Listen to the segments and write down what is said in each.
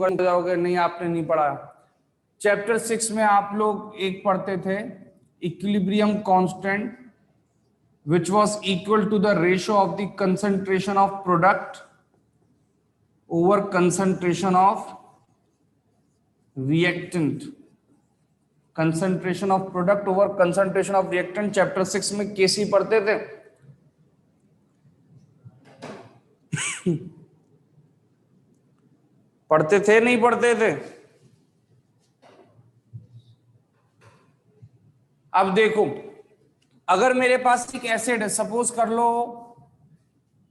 जाओगे नहीं आपने नहीं पढ़ा। चैप्टर 6 में आप लोग एक पढ़ते थे equilibrium constant which was equal to the ratio of the concentration of product over concentration of reactant, concentration of product over concentration of reactant। Chapter 6 में केसी पढ़ते थे। पढ़ते थे नहीं पढ़ते थे? अब देखो, अगर मेरे पास एक एसिड है, सपोज कर लो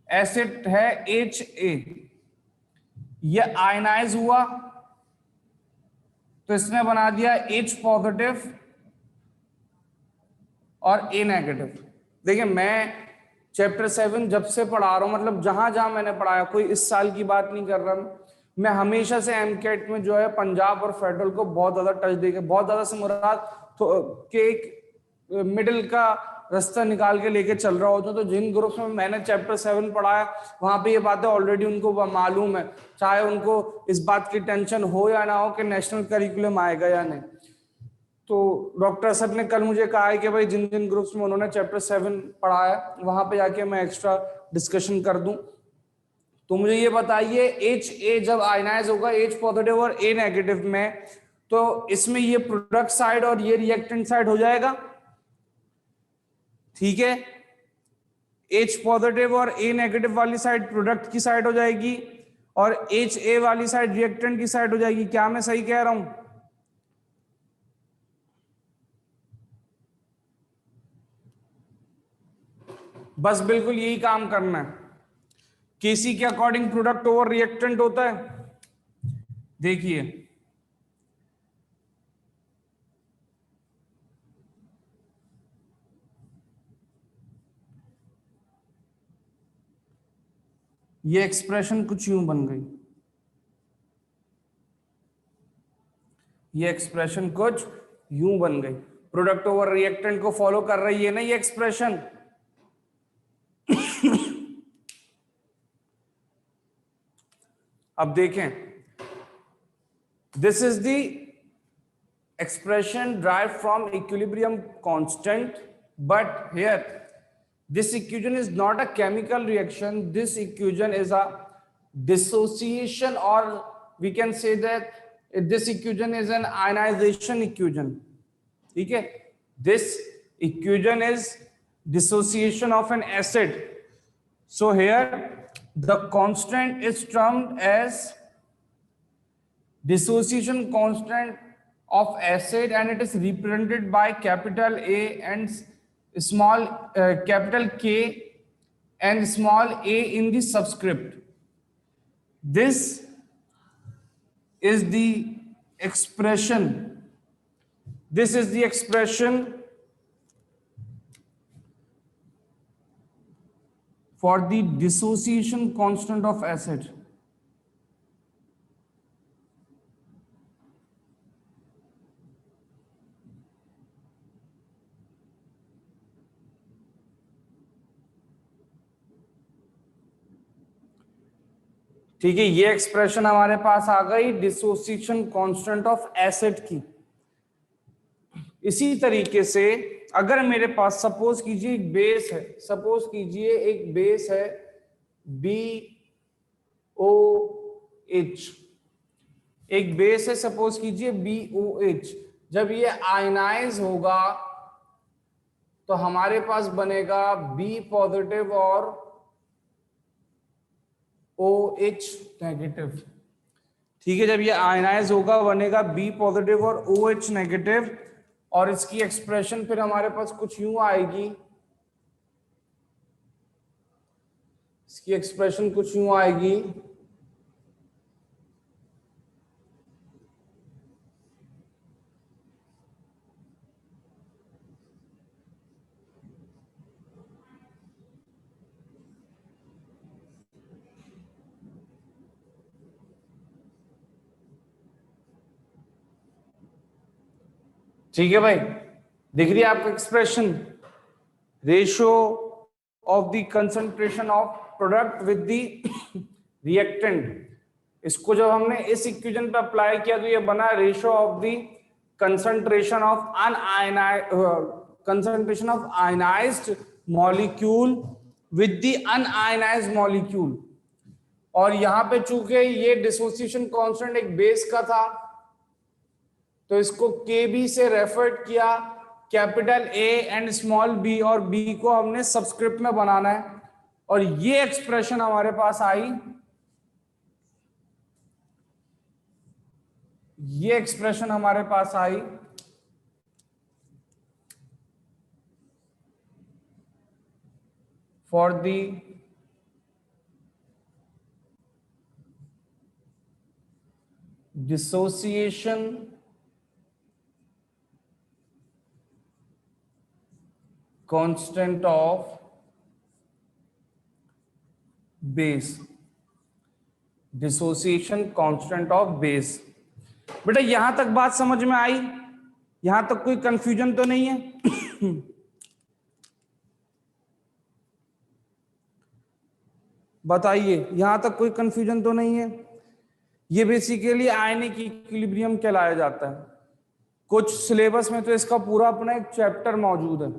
एसिड है HA, ये आयनाइज हुआ तो इसने बना दिया H पॉजिटिव और A नेगेटिव। देखिए मैं चैप्टर 7 जब से पढ़ा रहा हूं, मतलब जहां जहां मैंने पढ़ाया, कोई इस साल की बात नहीं कर रहा मैं हमेशा से एमकेट में जो है पंजाब और फेडरल को बहुत ज्यादा टच देके, बहुत ज्यादा से मुराद तो के एक मिडिल का रास्ता निकाल के लेके चल रहा होता। तो जिन ग्रुप्स में मैंने चैप्टर 7 पढ़ाया वहां पे ये बातें ऑलरेडी उनको मालूम है, चाहे उनको इस बात की टेंशन हो या ना हो कि नेशनल करिकुलम आएगा या नहीं। तो डॉक्टर असद ने कल मुझे कहा है कि भाई जिन जिन ग्रुप्स में उन्होंने चैप्टर 7 पढ़ाया वहां पे जाके मैं एक्स्ट्रा डिस्कशन कर दूं। तो मुझे ये बताइए HA जब आयनाइज होगा H पॉजिटिव और A नेगेटिव में, तो इसमें ये प्रोडक्ट साइड और ये रिएक्टेंट साइड हो जाएगा, ठीक है। H पॉजिटिव और A नेगेटिव वाली साइड प्रोडक्ट की साइड हो जाएगी और HA वाली साइड रिएक्टेंट की साइड हो जाएगी। क्या मैं सही कह रहा हूं? बस बिल्कुल यही काम करना है। केसी के अकॉर्डिंग प्रोडक्ट ओवर रिएक्टेंट होता है। देखिए ये एक्सप्रेशन कुछ यूं बन गई, ये एक्सप्रेशन कुछ यूं बन गई, प्रोडक्ट ओवर रिएक्टेंट को फॉलो कर रही है ना ये एक्सप्रेशन। अब देखें, this is the expression derived from equilibrium constant, but here this equation is not a chemical reaction, this equation is a dissociation, or we can say that this equation is an ionization equation, ठीक है। this equation is dissociation of an acid, so here the constant is termed as dissociation constant of acid and it is represented by capital A and small capital K and small a in the subscript. This is the expression, this is the expression for the dissociation constant of acid. ठीक है, ये expression हमारे पास आ गई dissociation constant of acid की। इसी तरीके से अगर मेरे पास सपोज कीजिए एक बेस है, सपोज कीजिए एक बेस है BOH, एक बेस है सपोज कीजिए BOH। जब ये आयनाइज होगा तो हमारे पास बनेगा B पॉजिटिव और OH नेगेटिव, ठीक है। जब ये आयनाइज होगा बनेगा B पॉजिटिव और OH नेगेटिव, और इसकी एक्सप्रेशन फिर हमारे पास कुछ यूं आएगी, इसकी एक्सप्रेशन कुछ यूं आएगी, ठीक है भाई, दिख रही है आपको expression, ratio of the concentration of product with the reactant. इसको जब हमने इस इक्वेशन पे अप्लाई किया तो ये बना ratio of the concentration of concentration of ionised molecule with the un-ionised molecule. और यहां पे चूंकि ये डिसोसिएशन कांस्टेंट एक बेस का था तो इसको KB से रेफर किया, capital A and small b, और b को हमने सबस्क्रिप्ट में बनाना है। और ये एक्सप्रेशन हमारे पास आई, ये एक्सप्रेशन हमारे पास आई for the dissociation constant of base, dissociation constant of base. बेटा यहां तक बात समझ में आई? यहां तक कोई कंफ्यूजन तो नहीं है? बताइए, यहां तक कोई कंफ्यूजन तो नहीं है? ये बेसिकली आयनिक इक्विलिब्रियम कहलाया जाता है। कुछ सिलेबस में तो इसका पूरा अपना एक चैप्टर मौजूद है,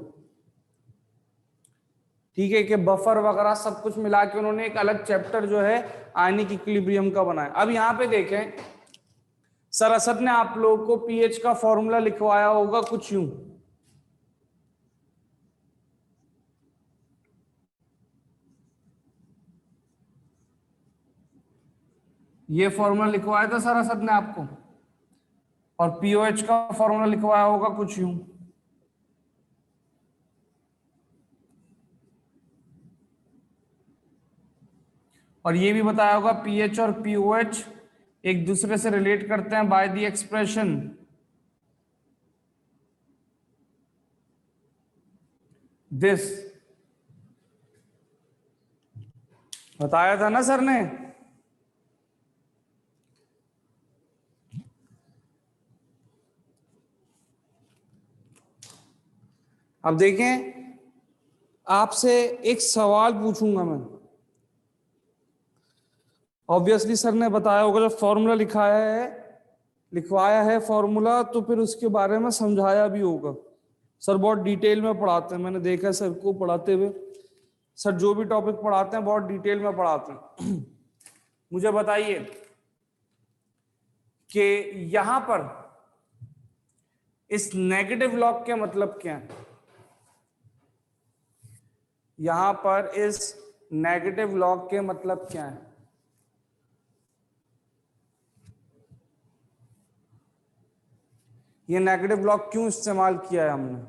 ठीक है, कि बफर वगैरह सब कुछ मिला के उन्होंने एक अलग चैप्टर जो है आयनिक इक्विलिब्रियम का बनाया। अब यहां पे देखें, सर असद ने आप लोगों को पीएच का फॉर्मूला लिखवाया होगा कुछ यूं, ये फॉर्मूला लिखवाया था सर असद ने आपको, और पीओएच का फॉर्मूला लिखवाया होगा कुछ यूं। और ये भी बताया होगा पीएच और पीओएच एक दूसरे से रिलेट करते हैं बाय द एक्सप्रेशन दिस, बताया था ना सर ने। अब देखें, आपसे एक सवाल पूछूंगा मैं। ऑब्वियसली सर ने बताया होगा, जब फॉर्मूला लिखवाया है फॉर्मूला, तो फिर उसके बारे में समझाया भी होगा। सर बहुत डिटेल में पढ़ाते हैं, मैंने देखा है सर को पढ़ाते हुए। सर जो भी टॉपिक पढ़ाते हैं बहुत डिटेल में पढ़ाते हैं। मुझे बताइए कि यहां पर इस नेगेटिव लॉग के मतलब क्या है? यहां पर इस नेगेटिव लॉग के मतलब क्या है? ये नेगेटिव लॉग क्यों इस्तेमाल किया है हमने?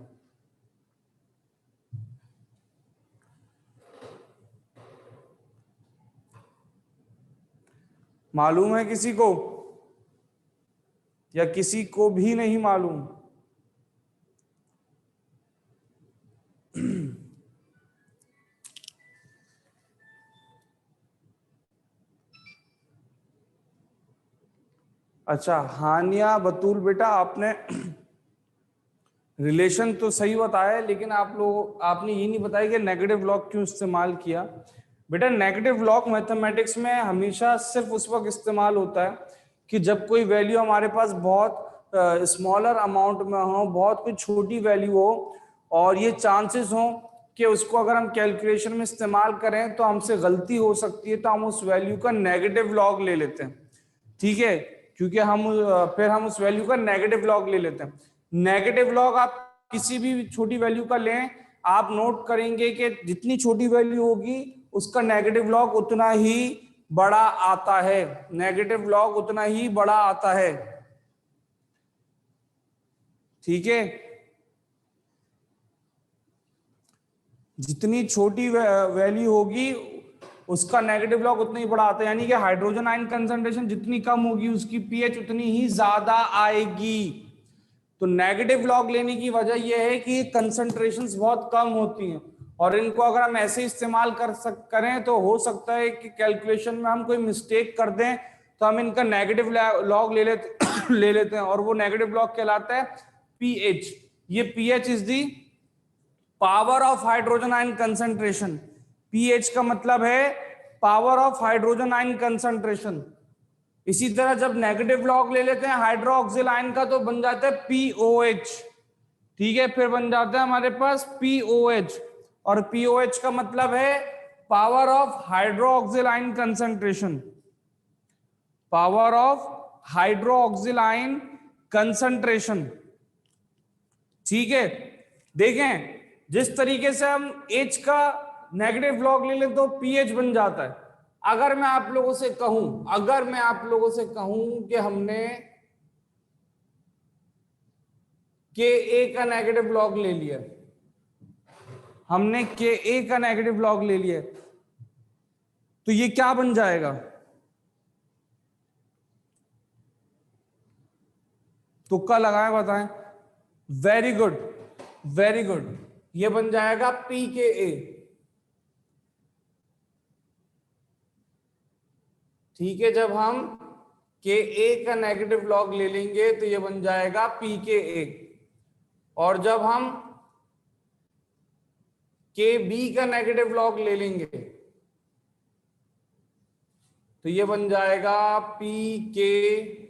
मालूम है किसी को, या किसी को भी नहीं मालूम? अच्छा, हानिया बतूल बेटा, आपने रिलेशन तो सही बताया, लेकिन आपने ये नहीं बताया कि नेगेटिव लॉग क्यों इस्तेमाल किया। बेटा नेगेटिव लॉग मैथमेटिक्स में हमेशा सिर्फ उस वक्त इस्तेमाल होता है कि जब कोई वैल्यू हमारे पास बहुत स्मॉलर अमाउंट में हो, बहुत कोई छोटी वैल्यू हो, और ये चांसेस हो कि उसको अगर हम कैलकुलेशन में इस्तेमाल करें तो हमसे गलती हो सकती है, तो हम उस वैल्यू का नेगेटिव लॉग ले लेते हैं, ठीक है, क्योंकि फिर हम उस वैल्यू का नेगेटिव लॉग ले लेते हैं। नेगेटिव लॉग आप किसी भी छोटी वैल्यू का लें, आप नोट करेंगे कि जितनी छोटी वैल्यू होगी उसका नेगेटिव लॉग उतना ही बड़ा आता है, नेगेटिव लॉग उतना ही बड़ा आता है, ठीक है। जितनी छोटी वैल्यू होगी उसका नेगेटिव लॉग उतना ही बड़ा आता है, यानी कि हाइड्रोजन आयन कंसंट्रेशन जितनी कम होगी उसकी पीएच उतनी ही ज्यादा आएगी। तो नेगेटिव लॉग लेने की वजह यह है कि कंसंट्रेशंस बहुत कम होती हैं, और इनको अगर हम ऐसे इस्तेमाल करें तो हो सकता है कि कैलकुलेशन में हम कोई मिस्टेक कर दें, तो हम इनका नेगेटिव लॉग ले लेते हैं, और वो नेगेटिव लॉग कहलाता है पीएच। ये pH is the power of hydrogen ion concentration. PH का मतलब है power of hydrogen ion concentration, इसी तरह जब नेगेटिव लॉग ले लेते हैं हाइड्रोक्सिल आयन का तो बन जाता है POH। ठीक है, फिर बन जाता है हमारे पास POH, और POH का मतलब है power of hydroxyl ion concentration, power of hydroxyl ion concentration. ठीक है, देखें जिस तरीके से हम H का नेगेटिव लॉग ले लें तो pH बन जाता है। अगर मैं आप लोगों से कहूं, अगर मैं आप लोगों से कहूं कि हमने Ka का नेगेटिव लॉग ले लिया, हमने Ka का नेगेटिव लॉग ले लिया, तो ये क्या बन जाएगा? तुक्का लगाएं, बताएं। वेरी गुड, वेरी गुड, ये बन जाएगा pKa। ठीक है, जब हम Ka का नेगेटिव लॉग ले लेंगे तो ये बन जाएगा pKa, और जब हम Kb का नेगेटिव लॉग ले लेंगे तो ये बन जाएगा pKb।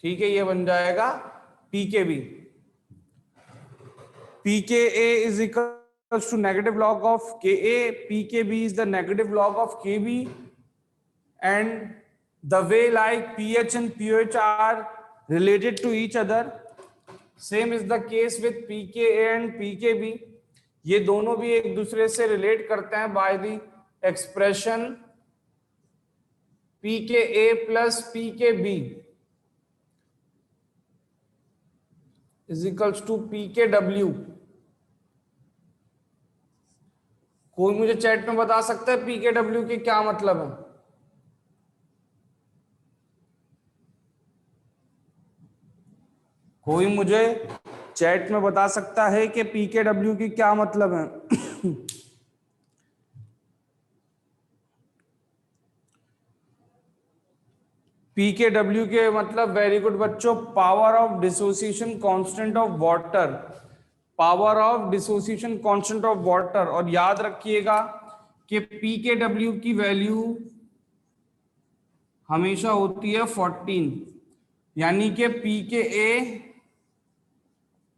ठीक है, ये बन जाएगा pKb। pKa is equals to negative log of Ka, pKb is the negative log of Kb, and the way like pH and pH are related to each other, same is the case with pKa and pKb। ये दोनों भी एक दूसरे से relate करते हैं by the expression pKa plus pKb is equals to pKw। कोई मुझे चैट में बता सकता है pKw के क्या मतलब है? कोई मुझे चैट में बता सकता है कि pKw की क्या मतलब है? pKw के मतलब, वेरी गुड बच्चों, power of dissociation constant of water, power of dissociation constant of water. और याद रखिएगा कि pKw की वैल्यू हमेशा होती है 14, यानी कि pKa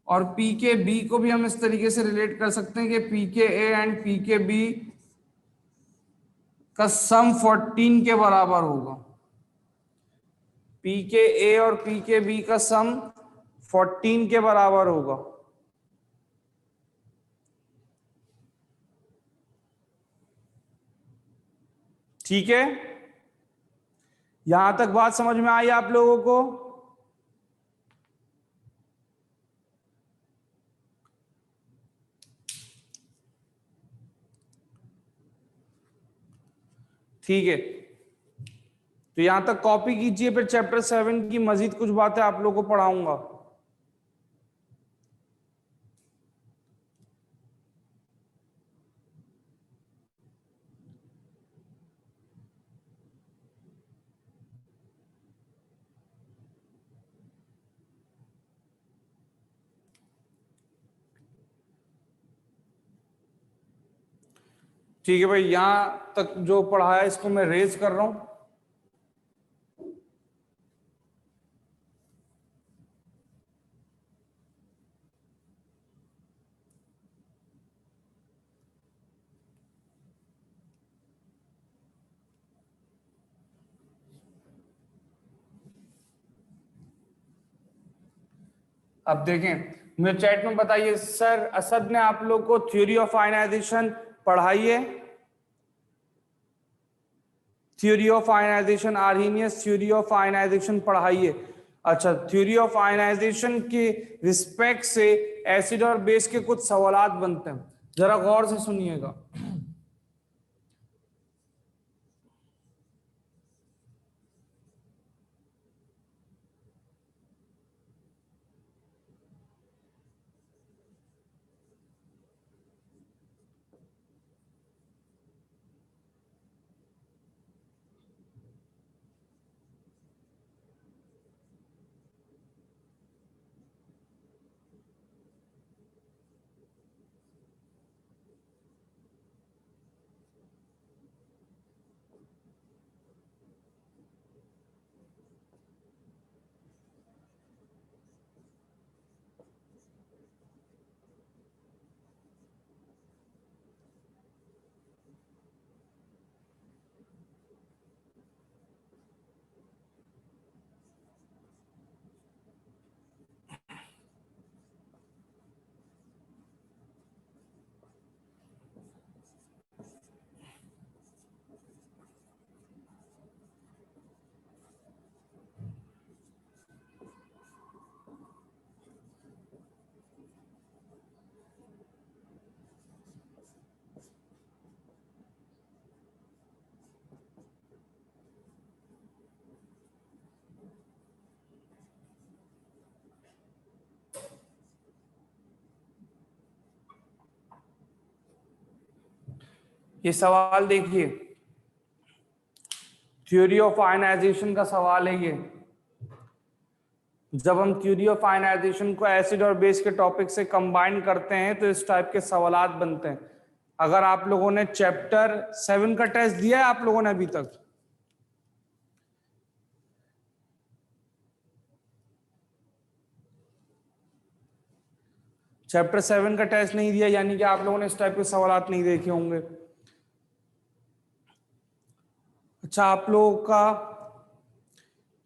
और pKb को भी हम इस तरीके से रिलेट कर सकते हैं कि pKa एंड pKb का सम 14 के बराबर होगा। pKa और pKb का सम 14 के बराबर होगा। ठीक है, यहां तक बात समझ में आई आप लोगों को? ठीक है, तो यहां तक कॉपी कीजिए, फिर चैप्टर 7 की मजीद कुछ बातें आप लोगों को पढ़ाऊंगा। ठीक है भाई, यहां तक जो पढ़ाया इसको मैं रेज कर रहा हूं। अब देखें, मुझे चैट में बताइए, सर असद ने आप लोग को थ्योरी ऑफ आयनाइजेशन पढ़ाई है? Theory of ionization, Arrhenius theory of ionization पढ़ाई है? अच्छा, थ्योरी ऑफ आयनाइजेशन के रिस्पेक्ट से एसिड और बेस के कुछ सवालात बनते हैं, जरा गौर से सुनिएगा। ये सवाल देखिए, थ्योरी ऑफ आयनाइजेशन का सवाल है ये। जब हम थ्योरी ऑफ आयनाइजेशन को एसिड और बेस के टॉपिक से कंबाइन करते हैं तो इस टाइप के सवालात बनते हैं। अगर आप लोगों ने चैप्टर 7 का टेस्ट दिया है आप लोगों ने अभी तक? चैप्टर 7 का टेस्ट नहीं दिया यानी कि आप लोगों ने इस टाइप के सवालात नहीं देखे होंगे। अच्छा, आप लोगों का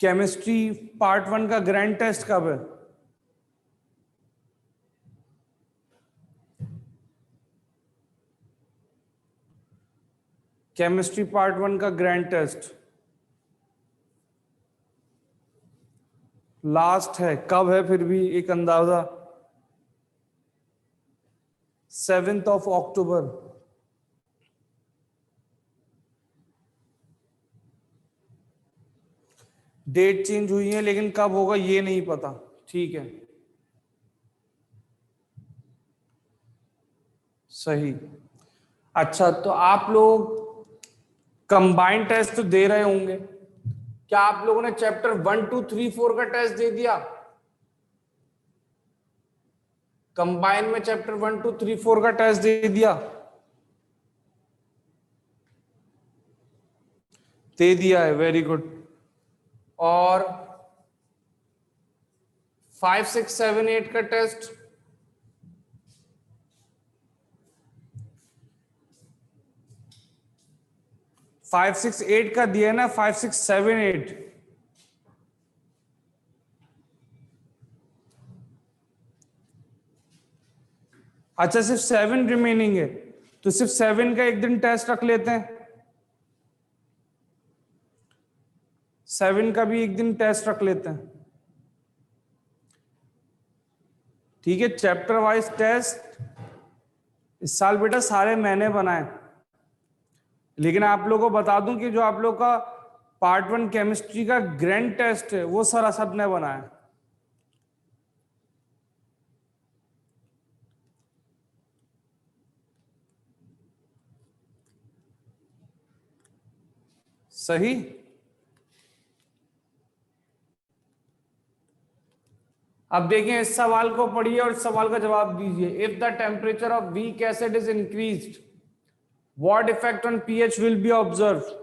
केमिस्ट्री पार्ट 1 का ग्रैंड टेस्ट कब है? केमिस्ट्री पार्ट 1 का ग्रैंड टेस्ट लास्ट है, कब है फिर भी एक अंदाजा? 7th of October। Date change हुई है लेकिन कब होगा ये नहीं पता। ठीक है, सही। अच्छा, तो आप लोग कंबाइंड टेस्ट तो दे रहे होंगे, क्या आप लोगों ने चैप्टर 1 2 3 4 का टेस्ट दे दिया? कंबाइन में चैप्टर 1 2 3 4 का टेस्ट दे दिया? दे दिया है, वेरी गुड। और 5 6 7 8 का टेस्ट? 5 6 8 का दिया ना, 5 6 7 8। अच्छा, सिर्फ 7 रिमेनिंग है, तो सिर्फ 7 का एक दिन टेस्ट रख लेते हैं। 7 का भी एक दिन टेस्ट रख लेते हैं। ठीक है, चैप्टर वाइज टेस्ट इस साल बेटा सारे मैंने बनाए, लेकिन आप लोगों को बता दूं कि जो आप लोग का पार्ट 1 केमिस्ट्री का ग्रैंड टेस्ट है वो सारा सब ने बनाया। सही। अब देखिए, इस सवाल को पढ़िए और इस सवाल का जवाब दीजिए। If the temperature of weak acid is increased, what effect on pH will be observe?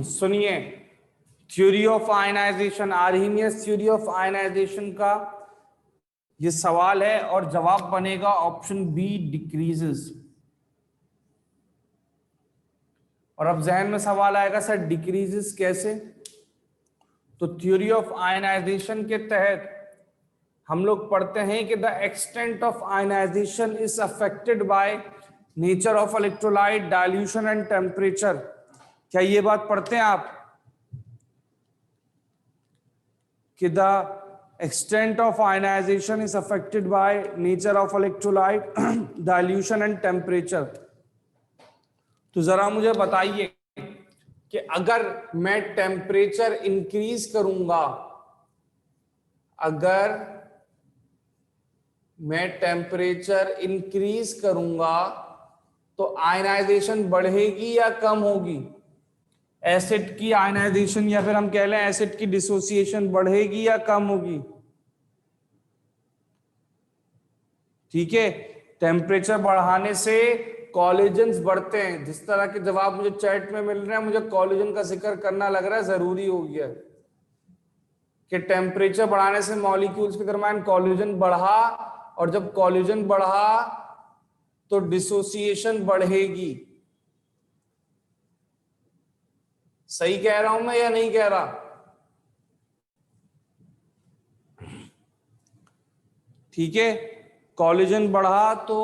सुनिए, theory of ionization, Arrhenius theory of ionisation का ये सवाल है और जवाब बनेगा ऑप्शन बी, डिक्रीजेस। और अब जहन में सवाल आएगा सर डिक्रीजेस कैसे? तो थ्योरी ऑफ आयनाइजेशन के तहत हम लोग पढ़ते हैं कि the extent of ionization is affected by nature of electrolyte, dilution and temperature. क्या ये बात पढ़ते हैं आप कि the extent of ionization is affected by nature of electrolyte, dilution and temperature? तो जरा मुझे बताइए कि अगर मैं टेम्परेचर इंक्रीज करूंगा, अगर मैं टेम्परेचर इंक्रीज करूंगा तो आयनाइजेशन बढ़ेगी या कम होगी? एसिड की आयनाइजेशन या फिर हम कह लें एसिड की डिसोसिएशन बढ़ेगी या कम होगी? ठीक है, टेम्परेचर बढ़ाने से कॉलेजन्स बढ़ते हैं। जिस तरह के जवाब मुझे चैट में मिल रहे हैं, मुझे कॉलेजन का जिक्र करना लग रहा है जरूरी हो गया कि टेम्परेचर बढ़ाने से मॉलिक्यूल्स के दरमियान कॉलेजन बढ़ा, और जब कॉलेजन बढ़ा तो डिसोसिएशन बढ़ेगी। सही कह रहा हूं मैं या नहीं कह रहा? ठीक है, कॉलेजन बढ़ा तो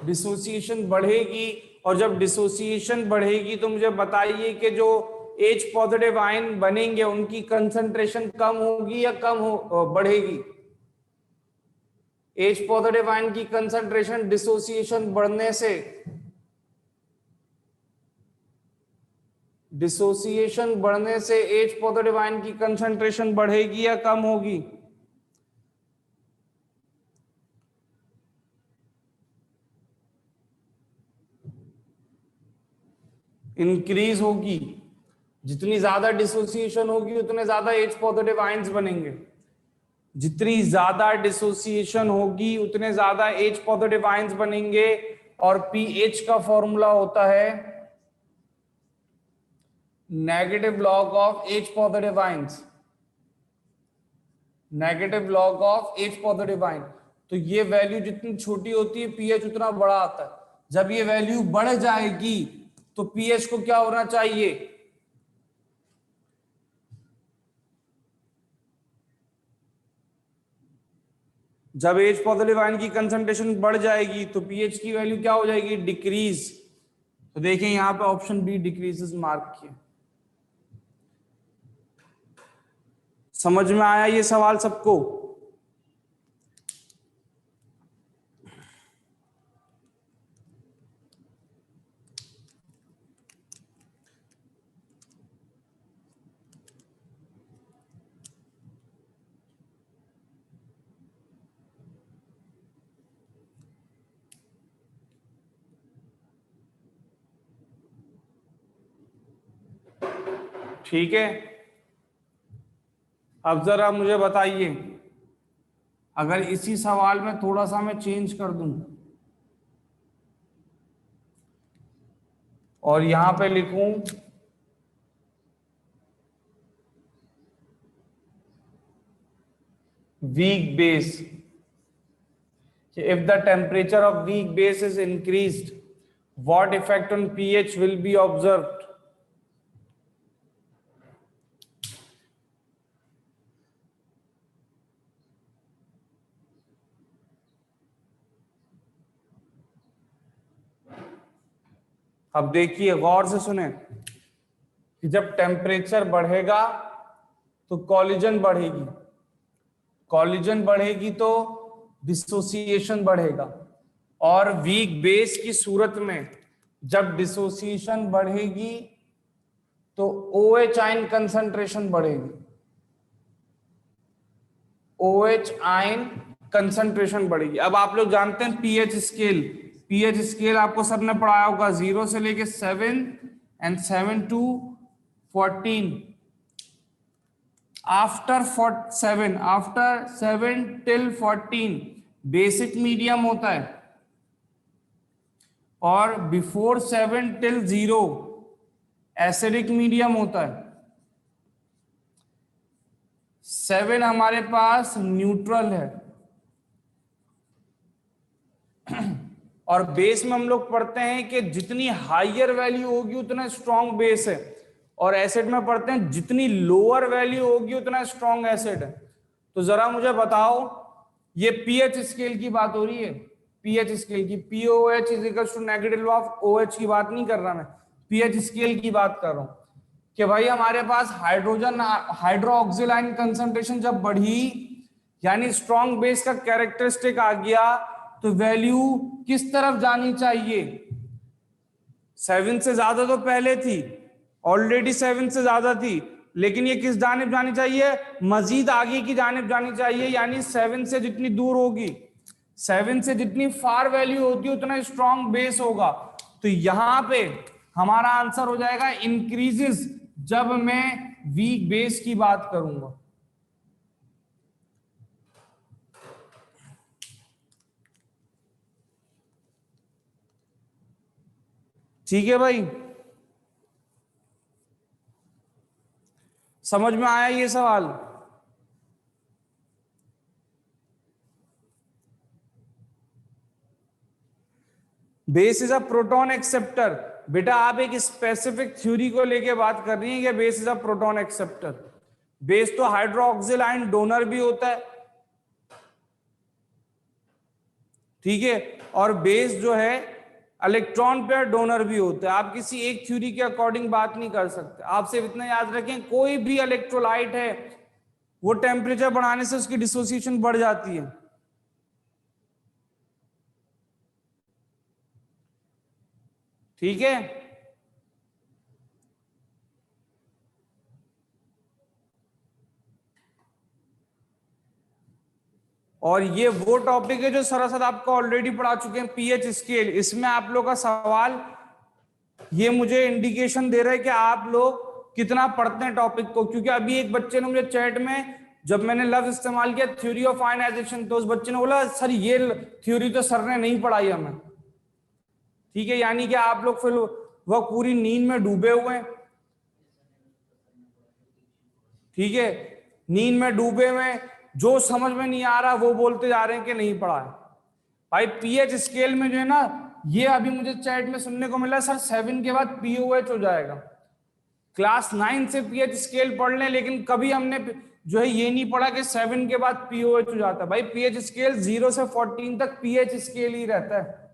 डिसोसिएशन बढ़ेगी, और जब डिसोसिएशन बढ़ेगी तो मुझे बताइए कि जो H पॉजिटिव आयन बनेंगे उनकी कंसंट्रेशन कम होगी या बढ़ेगी? H पॉजिटिव आयन की कंसंट्रेशन डिसोसिएशन बढ़ने से डिसोसिएशन बढ़ने से H पॉजिटिव आयन की कंसंट्रेशन बढ़ेगी या कम होगी? इंक्रीज होगी। जितनी ज्यादा डिसोसिएशन होगी उतने ज्यादा H पॉजिटिव आयंस बनेंगे। जितनी ज्यादा डिसोसिएशन होगी उतने ज्यादा H पॉजिटिव आयंस बनेंगे। और पीएच का फॉर्मूला होता है negative log of H positive ions, negative log of H positive ion. तो ये वैल्यू जितनी छोटी होती है पीएच उतना बड़ा आता है। जब ये वैल्यू बढ़ जाएगी तो पीएच को क्या होना चाहिए? जब H पॉजिटिव आयन की कंसंट्रेशन बढ़ जाएगी तो पीएच की वैल्यू क्या हो जाएगी? डिक्रीज। तो देखें यहां पे ऑप्शन बी डिक्रीजेस मार्क किया। समझ में आया ये सवाल सबको? ठीक है, अब जरा मुझे बताइए, अगर इसी सवाल में थोड़ा सा मैं चेंज कर दूं और यहां पे लिखूं weak base, if the temperature of weak base is increased, what effect on pH will be observed? अब देखिए गौर से सुने कि जब टेम्परेचर बढ़ेगा तो कॉलिजन बढ़ेगी, कॉलिजन बढ़ेगी तो डिसोसिएशन बढ़ेगा। और वीक बेस की सूरत में जब डिसोसिएशन बढ़ेगी तो OH आयन कंसंट्रेशन बढ़ेगी, OH आयन कंसंट्रेशन बढ़ेगी। अब आप लोग जानते हैं पीएच स्केल, पीएच स्केल आपको सर ने पढ़ाया होगा 0 से लेके 7 and 7 to 14। After 7 till 14 basic medium होता है और बिफोर 7 till 0 एसिडिक मीडियम होता है। 7 हमारे पास न्यूट्रल है और बेस में हम लोग पढ़ते हैं कि जितनी हाइयर वैल्यू होगी उतना स्ट्रॉन्ग बेस है, और एसिड में पढ़ते हैं जितनी लोअर वैल्यू होगी उतना स्ट्रॉन्ग एसिड है। तो जरा मुझे बताओ, ये पीएच स्केल की बात हो रही है, पीएच स्केल की, pOH is equal to negative of OH की बात नहीं कर रहा मैं, पीएच स्केल की बात कर रहा हूं कि भाई हमारे पास हाइड्रोजन हाइड्रोक्सिल आयन कंसंट्रेशन जब बढ़ी यानी स्ट्रॉन्ग बेस का कैरेक्टरिस्टिक आ गया तो वैल्यू किस तरफ जानी चाहिए? 7 से ज्यादा तो पहले थी, ऑलरेडी 7 से ज्यादा थी, लेकिन ये किस जानिब जानी चाहिए? मजीद आगे की जानिब जानी चाहिए, यानी 7 से जितनी दूर होगी, 7 से जितनी फार वैल्यू होती है उतना स्ट्रॉन्ग बेस होगा। तो यहां पे हमारा आंसर हो जाएगा इंक्रीजेस जब मैं वीक बेस की बात करूंगा। ठीक है भाई, समझ में आया ये सवाल? Base is a proton acceptor. बेटा आप एक स्पेसिफिक थ्योरी को लेके बात कर रही हैं कि base is a proton acceptor. Base तो हाइड्रोक्सिल आयन डोनर भी होता है, ठीक है, और बेस जो है इलेक्ट्रॉन पेयर डोनर भी होता है। आप किसी एक थ्योरी के अकॉर्डिंग बात नहीं कर सकते। आप सिर्फ इतना याद रखें, कोई भी इलेक्ट्रोलाइट है वो टेम्परेचर बढ़ाने से उसकी डिसोसिएशन बढ़ जाती है। ठीक है, और ये वो टॉपिक है जो सरासर आपको ऑलरेडी पढ़ा चुके हैं, पीएच स्केल। इसमें आप लोग का सवाल ये मुझे इंडिकेशन दे रहा है कि आप लोग कितना पढ़ते हैं टॉपिक को, क्योंकि अभी एक बच्चे ने मुझे चैट में, जब मैंने लफ्ज इस्तेमाल किया थ्योरी ऑफ आयनाइजेशन, तो उस बच्चे ने बोला सर ये थ्योरी तो सर ने नहीं पढ़ाई हमें। ठीक है, यानी कि आप लोग फिर वह पूरी नींद में डूबे हुए हैं। ठीक है, नींद में डूबे हुए, जो समझ में नहीं आ रहा वो बोलते जा रहे हैं कि नहीं पढ़ा है। भाई पीएच स्केल में जो है ना, ये अभी मुझे चैट में सुनने को मिला सर 7 के बाद पीओएच हो जाएगा। क्लास 9 से पीएच स्केल पढ़ लें, लेकिन कभी हमने जो है ये नहीं पढ़ा कि 7 के बाद पीओएच हो जाता है। भाई पीएच स्केल 0 से 14 तक पीएच स्केल ही रहता है।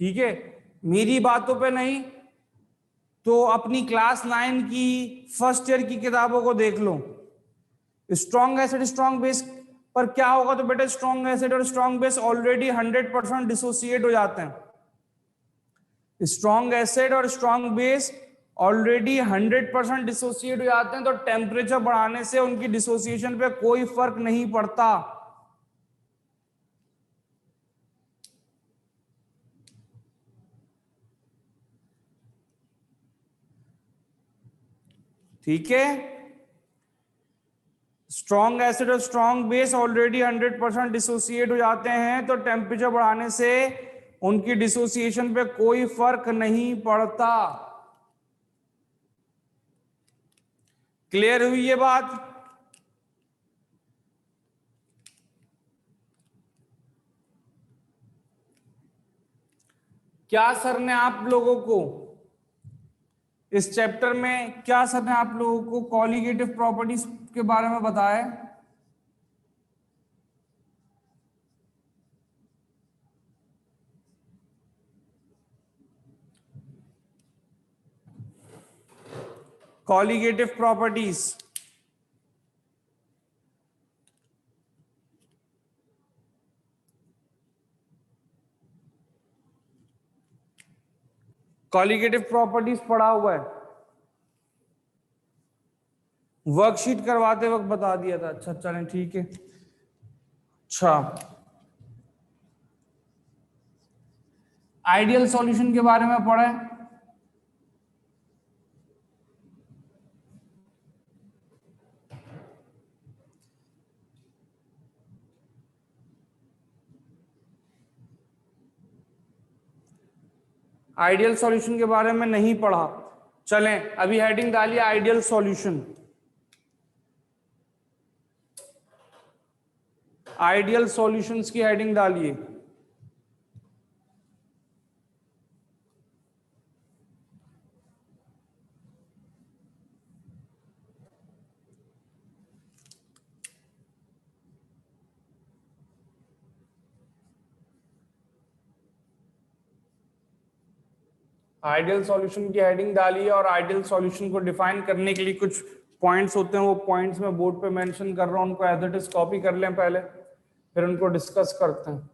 ठीक है, मेरी बातों पे नहीं तो अपनी क्लास 9 की फर्स्ट ईयर की किताबों को देख लो। स्ट्रॉन्ग एसिड स्ट्रॉन्ग बेस पर क्या होगा, तो बेटा स्ट्रॉन्ग एसिड और स्ट्रॉन्ग बेस ऑलरेडी 100% डिसोसिएट हो जाते हैं। स्ट्रॉन्ग एसिड और स्ट्रॉन्ग बेस ऑलरेडी 100% डिसोसिएट हो जाते हैं, तो टेम्परेचर बढ़ाने से उनकी डिसोसिएशन पे कोई फर्क नहीं पड़ता। ठीक है, स्ट्रॉन्ग एसिड और स्ट्रॉन्ग बेस ऑलरेडी 100% डिसोसिएट हो जाते हैं, तो टेम्परेचर बढ़ाने से उनकी डिसोसिएशन पे कोई फर्क नहीं पड़ता। क्लियर हुई ये बात? क्या सर ने आप लोगों को इस चैप्टर में, क्या सर ने आप लोगों को कॉलिगेटिव प्रॉपर्टीज के बारे में बताया? कॉलिगेटिव प्रॉपर्टीज, कॉलिगेटिव प्रॉपर्टीज पढ़ा हुआ है, वर्कशीट करवाते वक्त बता दिया था। अच्छा चलें ठीक है। अच्छा, आइडियल सॉल्यूशन के बारे में पढ़ा है? आइडियल सॉल्यूशन के बारे में नहीं पढ़ा? चलें, अभी हेडिंग डालिए आइडियल सॉल्यूशन। आइडियल सॉल्यूशंस की हेडिंग डालिए। आइडियल सॉल्यूशन की हेडिंग डालिए, और आइडियल सॉल्यूशन को डिफाइन करने के लिए कुछ पॉइंट्स होते हैं, वो पॉइंट्स मैं बोर्ड पे मेंशन कर रहा हूं, उनको एज इट इज कॉपी कर लें पहले, फिर उनको डिस्कस करते हैं।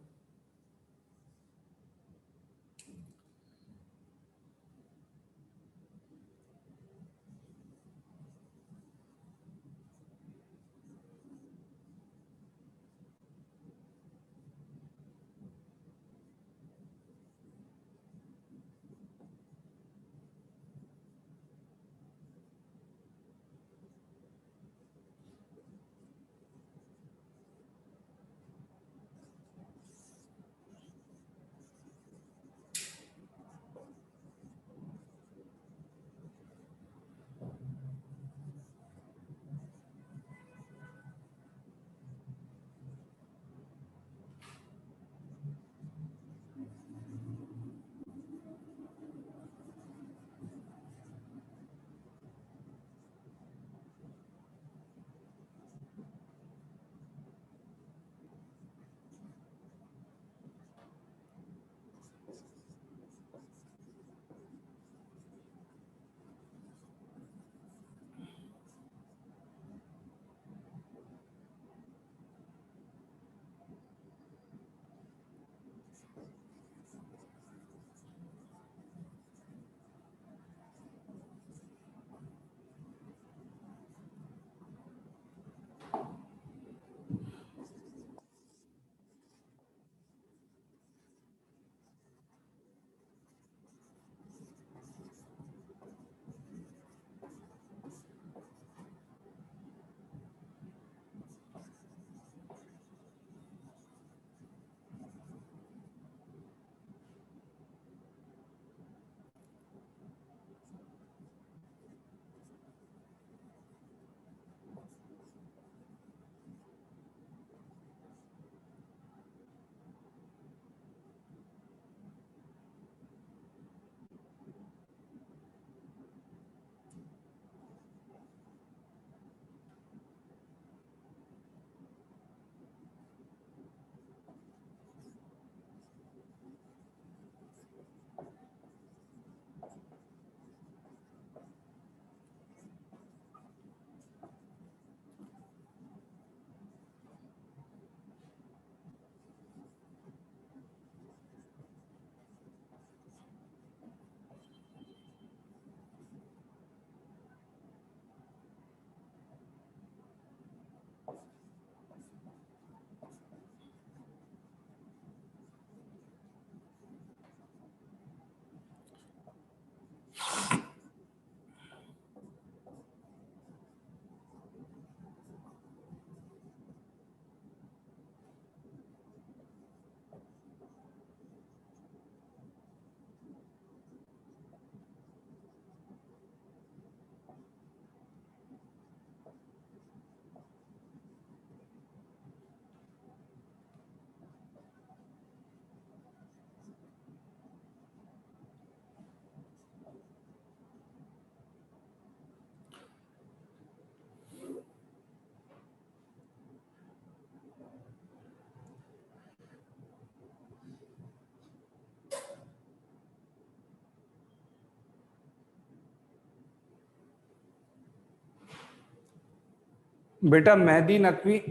बेटा मेहदी नकवी,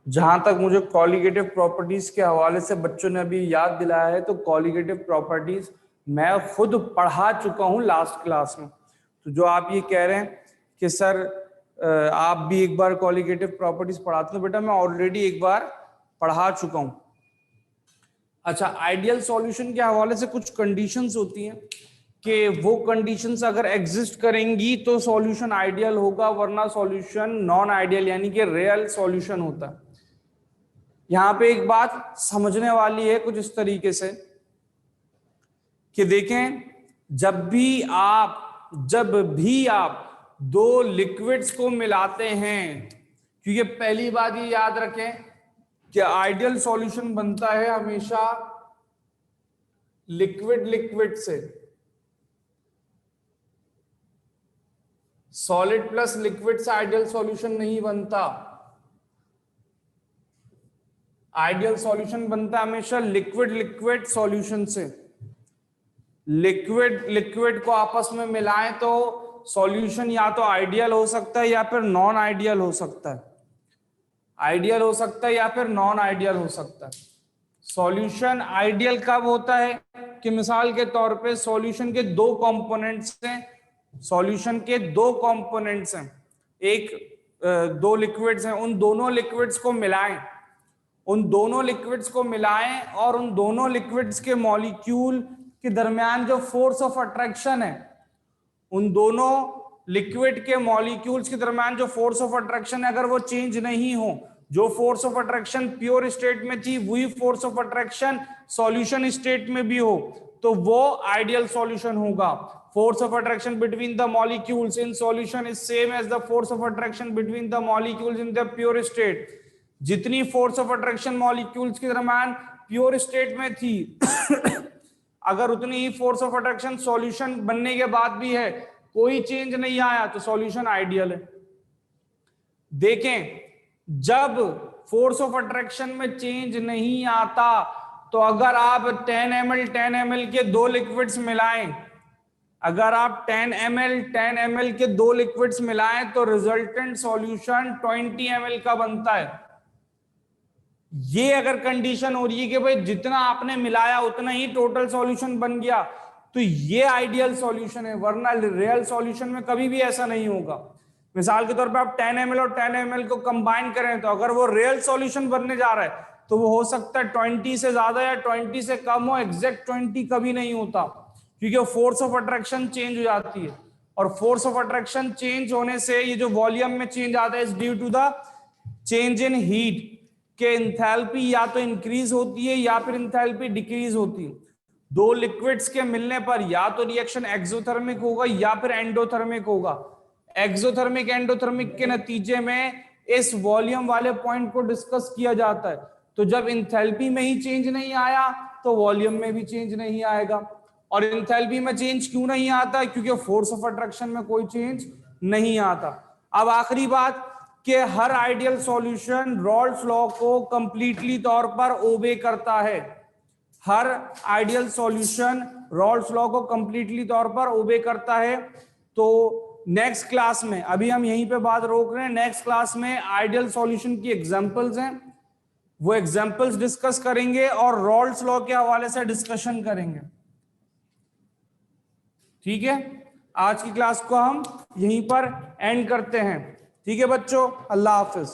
जहां तक मुझे कॉलिगेटिव प्रॉपर्टीज के हवाले से बच्चों ने अभी याद दिलाया है, तो कॉलिगेटिव प्रॉपर्टीज मैं खुद पढ़ा चुका हूं लास्ट क्लास में। तो जो आप ये कह रहे हैं कि सर आप भी एक बार कॉलिगेटिव प्रॉपर्टीज पढ़ाते हो, बेटा मैं ऑलरेडी एक बार पढ़ा चुका हूं। अच्छा, आइडियल सॉल्यूशन के हवाले से कुछ कंडीशंस होती हैं कि वो कंडीशंस अगर एग्जिस्ट करेंगी तो सॉल्यूशन आइडियल होगा, वरना सॉल्यूशन नॉन आइडियल यानी कि रियल सॉल्यूशन होता है। यहां पे एक बात समझने वाली है कुछ इस तरीके से कि देखें, जब भी आप दो लिक्विड्स को मिलाते हैं, क्योंकि पहली बात ये याद रखें कि आइडियल सॉल्यूशन बनता है हमेशा लिक्विड लिक्विड से, सॉलिड प्लस लिक्विड से आइडियल सॉल्यूशन नहीं बनता। आइडियल सॉल्यूशन बनता है हमेशा लिक्विड लिक्विड सॉल्यूशन से। लिक्विड लिक्विड को आपस में मिलाएं तो सॉल्यूशन या तो आइडियल हो सकता है या फिर नॉन आइडियल हो सकता है। आइडियल हो सकता है या फिर नॉन आइडियल हो सकता है। सॉल्यूशन आइडियल कब होता है कि मिसाल के तौर पे सॉल्यूशन के दो कंपोनेंट्स हैं, सॉल्यूशन के दो कंपोनेंट्स हैं, दो लिक्विड्स हैं, उन दोनों लिक्विड्स को मिलाएं, उन दोनों लिक्विड्स को मिलाएं और उन दोनों लिक्विड्स के मॉलिक्यूल के दरमियान जो फोर्स ऑफ अट्रैक्शन है, उन दोनों लिक्विड के मॉलिक्यूल्स के दरमियान जो फोर्स ऑफ अट्रैक्शन है, अगर वो चेंज नहीं हो, जो force of attraction pure state में थी वही force of attraction solution state में भी हो, तो वो आइडियल सॉल्यूशन होगा। Force of attraction between the molecules in solution is same as the force of attraction between the molecules in the pure state. जितनी फोर्स ऑफ अट्रैक्शन मॉलिक्यूल्स के दरमियान pure state में थी अगर उतनी ही फोर्स ऑफ अट्रैक्शन सॉल्यूशन बनने के बाद भी है, कोई चेंज नहीं आया, तो सॉल्यूशन आइडियल है। देखें, जब फोर्स ऑफ अट्रैक्शन में चेंज नहीं आता तो अगर आप 10 ml के दो लिक्विड्स मिलाएं, अगर आप 10 ml के दो लिक्विड्स मिलाएं तो रिजल्टेंट सॉल्यूशन 20 ml का बनता है। ये अगर कंडीशन हो रही है कि भाई जितना आपने मिलाया उतना ही टोटल सॉल्यूशन बन गया, तो ये आइडियल सॉल्यूशन है, वरना रियल सॉल्यूशन में कभी भी ऐसा नहीं होगा। मिसाल के तौर पे आप 10 ml और 10 ml को कंबाइन करें तो अगर वो रियल सॉल्यूशन बनने जा रहा है तो वो हो सकता है 20 से ज्यादा या 20 से कम हो, एग्जैक्ट 20 कभी नहीं होता, क्योंकि फोर्स ऑफ अट्रैक्शन चेंज हो जाती है। और फोर्स ऑफ अट्रैक्शन चेंज होने से ये जो वॉल्यूम में चेंज आता है, is due to the change in heat, के इंथैल्पी या तो इंक्रीज होती है या फिर इंथैल्पी डिक्रीज होती है। दो लिक्विड्स के मिलने पर या तो रिएक्शन एक्सोथर्मिक होगा या फिर एंडोथर्मिक होगा। एक्सोथर्मिक एंडोथर्मिक के नतीजे में इस वॉल्यूम वाले पॉइंट को डिस्कस किया जाता है। तो जब इंथैल्पी में ही चेंज नहीं आया तो वॉल्यूम में भी चेंज नहीं आएगा। और इंथैल्पी में चेंज क्यों नहीं आता? क्योंकि फोर्स ऑफ अट्रैक्शन में कोई चेंज नहीं आता। अब आखिरी बात कि हर आइडियल सॉल्यूशन रॉल्स लॉ को कंप्लीटली तौर पर ओबे करता है। हर आइडियल सॉल्यूशन रॉल्स लॉ को कंप्लीटली तौर पर ओबे करता है। तो नेक्स्ट क्लास में, अभी हम यहीं पे बात रोक रहे हैं, नेक्स्ट क्लास में आइडियल सॉल्यूशन की एग्जांपल्स हैं, वो एग्जांपल्स डिस्कस करेंगे और रॉल्स लॉ के हवाले से डिस्कशन करेंगे। ठीक है, आज की क्लास को हम यहीं पर एंड करते हैं। ठीक है बच्चों, अल्लाह हाफिज।